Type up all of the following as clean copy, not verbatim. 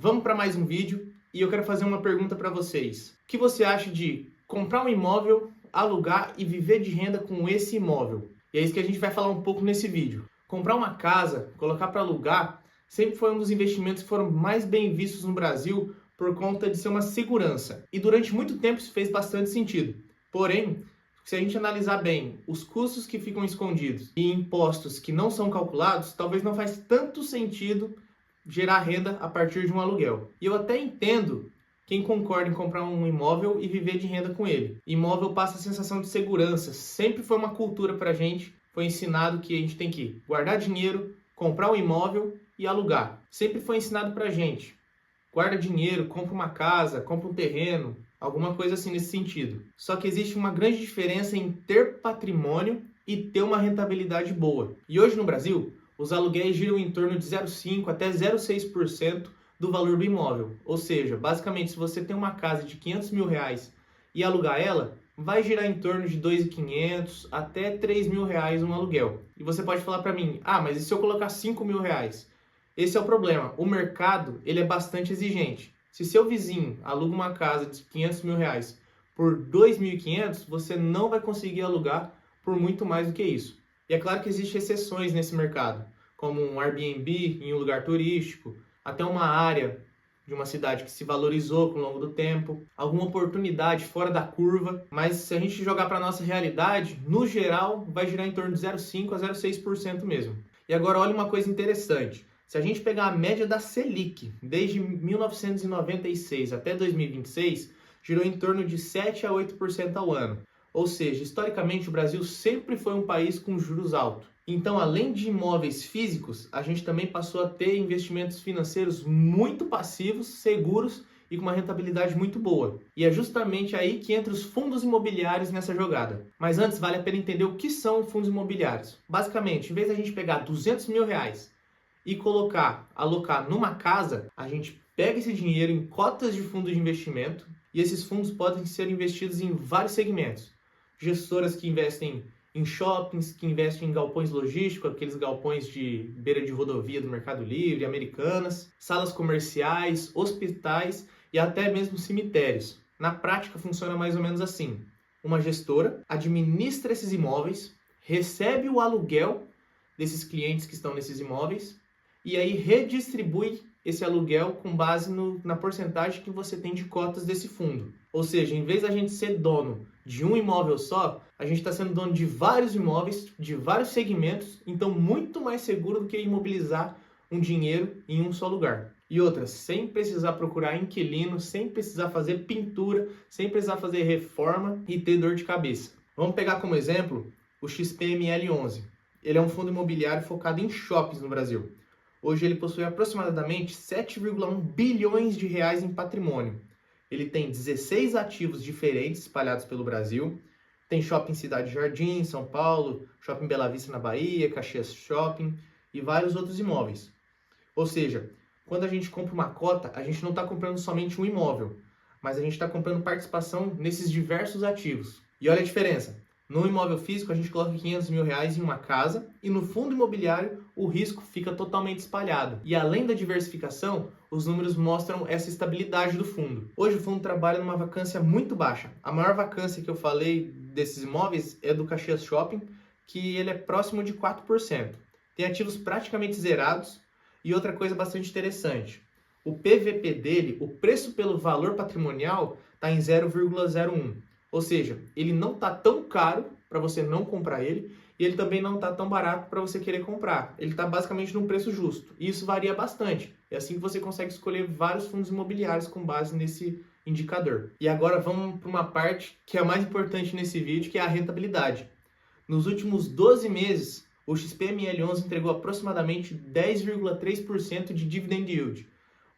Vamos para mais um vídeo e eu quero fazer uma pergunta para vocês. O que você acha de comprar um imóvel, alugar e viver de renda com esse imóvel? E é isso que a gente vai falar um pouco nesse vídeo. Comprar uma casa, colocar para alugar, sempre foi um dos investimentos que foram mais bem vistos no Brasil por conta de ser uma segurança. E durante muito tempo isso fez bastante sentido. Porém, se a gente analisar bem os custos que ficam escondidos e impostos que não são calculados, talvez não faz tanto sentido gerar renda a partir de um aluguel. E eu até entendo quem concorda em comprar um imóvel e viver de renda com ele. Imóvel passa a sensação de segurança. Sempre foi uma cultura pra gente, foi ensinado que a gente tem que guardar dinheiro, comprar um imóvel e alugar. Sempre foi ensinado pra gente. Guarda dinheiro, compra uma casa, compra um terreno, alguma coisa assim nesse sentido. Só que existe uma grande diferença em ter patrimônio e ter uma rentabilidade boa. E hoje no Brasil, os aluguéis giram em torno de 0,5% até 0,6% do valor do imóvel. Ou seja, basicamente, se você tem uma casa de R$500 mil e alugar ela, vai girar em torno de R$2.500 até R$3 mil um aluguel. E você pode falar para mim, mas e se eu colocar R$5 mil? Esse é o problema. O mercado ele é bastante exigente. Se seu vizinho aluga uma casa de R$500 mil por R$2.500, você não vai conseguir alugar por muito mais do que isso. E é claro que existem exceções nesse mercado, como um Airbnb em um lugar turístico, até uma área de uma cidade que se valorizou ao longo do tempo, alguma oportunidade fora da curva, mas se a gente jogar para a nossa realidade, no geral, vai girar em torno de 0,5% a 0,6% mesmo. E agora olha uma coisa interessante, se a gente pegar a média da Selic, desde 1996 até 2026, girou em torno de 7% a 8% ao ano. Ou seja, historicamente o Brasil sempre foi um país com juros altos. Então, além de imóveis físicos, a gente também passou a ter investimentos financeiros muito passivos, seguros e com uma rentabilidade muito boa. E é justamente aí que entra os fundos imobiliários nessa jogada. Mas antes, vale a pena entender o que são fundos imobiliários. Basicamente, em vez de a gente pegar R$200 mil e alocar numa casa, a gente pega esse dinheiro em cotas de fundo de investimento e esses fundos podem ser investidos em vários segmentos. Gestoras que investem em shoppings, que investem em galpões logísticos, aqueles galpões de beira de rodovia do Mercado Livre, Americanas, salas comerciais, hospitais e até mesmo cemitérios. Na prática funciona mais ou menos assim. Uma gestora administra esses imóveis, recebe o aluguel desses clientes que estão nesses imóveis e aí redistribui esse aluguel com base na porcentagem que você tem de cotas desse fundo. Ou seja, em vez da gente ser dono de um imóvel só, a gente está sendo dono de vários imóveis, de vários segmentos, então muito mais seguro do que imobilizar um dinheiro em um só lugar. E outra, sem precisar procurar inquilino, sem precisar fazer pintura, sem precisar fazer reforma e ter dor de cabeça. Vamos pegar como exemplo o XPML11. Ele é um fundo imobiliário focado em shoppings no Brasil. Hoje ele possui aproximadamente 7,1 bilhões de reais em patrimônio. Ele tem 16 ativos diferentes espalhados pelo Brasil. Tem shopping Cidade Jardim, São Paulo, shopping Bela Vista na Bahia, Caxias Shopping e vários outros imóveis. Ou seja, quando a gente compra uma cota, a gente não está comprando somente um imóvel, mas a gente está comprando participação nesses diversos ativos. E olha a diferença. No imóvel físico, a gente coloca R$500 mil em uma casa e no fundo imobiliário, o risco fica totalmente espalhado. E além da diversificação, os números mostram essa estabilidade do fundo. Hoje o fundo trabalha numa vacância muito baixa. A maior vacância que eu falei desses imóveis é do Caxias Shopping, que ele é próximo de 4%. Tem ativos praticamente zerados e outra coisa bastante interessante. O PVP dele, o preço pelo valor patrimonial, está em 0,01. Ou seja, ele não está tão caro para você não comprar ele e ele também não está tão barato para você querer comprar. Ele está basicamente num preço justo e isso varia bastante. É assim que você consegue escolher vários fundos imobiliários com base nesse indicador. E agora vamos para uma parte que é a mais importante nesse vídeo, que é a rentabilidade. Nos últimos 12 meses, o XPML11 entregou aproximadamente 10,3% de dividend yield.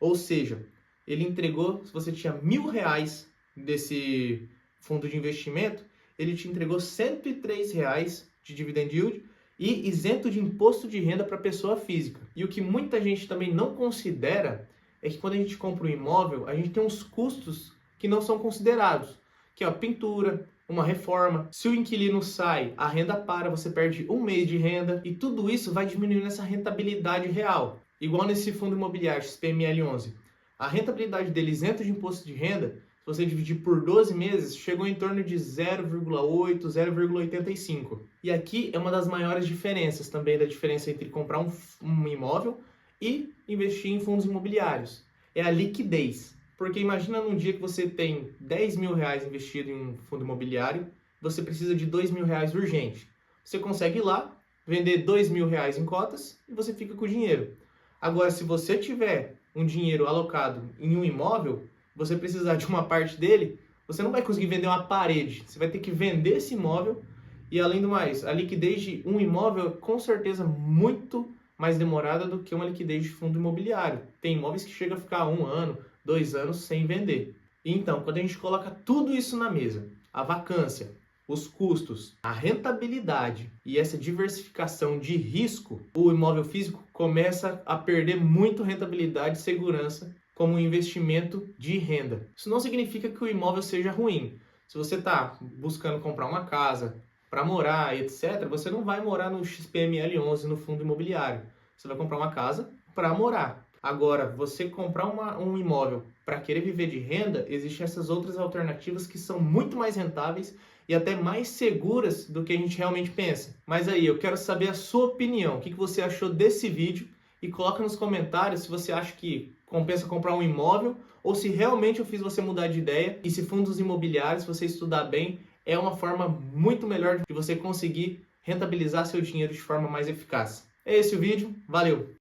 Ou seja, ele entregou, se você tinha R$1.000 desse fundo de investimento, ele te entregou R$103 de dividend yield e isento de imposto de renda para pessoa física. E o que muita gente também não considera é que quando a gente compra um imóvel, a gente tem uns custos que não são considerados, que é a pintura, uma reforma. Se o inquilino sai, a renda para, você perde um mês de renda e tudo isso vai diminuindo essa rentabilidade real. Igual nesse fundo imobiliário XPML11. A rentabilidade dele isento de imposto de renda, se você dividir por 12 meses, chegou em torno de 0,8, 0,85. E aqui é uma das maiores diferenças também da diferença entre comprar um imóvel e investir em fundos imobiliários. É a liquidez. Porque imagina num dia que você tem 10 mil reais investido em um fundo imobiliário, você precisa de 2 mil reais urgente. Você consegue ir lá, vender 2 mil reais em cotas e você fica com o dinheiro. Agora, se você tiver um dinheiro alocado em um imóvel, você precisar de uma parte dele, você não vai conseguir vender uma parede. Você vai ter que vender esse imóvel e, além do mais, a liquidez de um imóvel é com certeza muito mais demorada do que uma liquidez de fundo imobiliário. Tem imóveis que chegam a ficar 1 ano, 2 anos sem vender. Então, quando a gente coloca tudo isso na mesa, a vacância, os custos, a rentabilidade e essa diversificação de risco, o imóvel físico começa a perder muito rentabilidade e segurança como um investimento de renda. Isso não significa que o imóvel seja ruim. Se você está buscando comprar uma casa para morar, etc., você não vai morar no XPML11 no fundo imobiliário. Você vai comprar uma casa para morar. Agora, você comprar um imóvel para querer viver de renda, existem essas outras alternativas que são muito mais rentáveis e até mais seguras do que a gente realmente pensa. Mas aí, eu quero saber a sua opinião. O que você achou desse vídeo? E coloca nos comentários se você acha que compensa comprar um imóvel ou se realmente eu fiz você mudar de ideia e se fundos imobiliários, se você estudar bem, é uma forma muito melhor de você conseguir rentabilizar seu dinheiro de forma mais eficaz. É esse o vídeo. Valeu!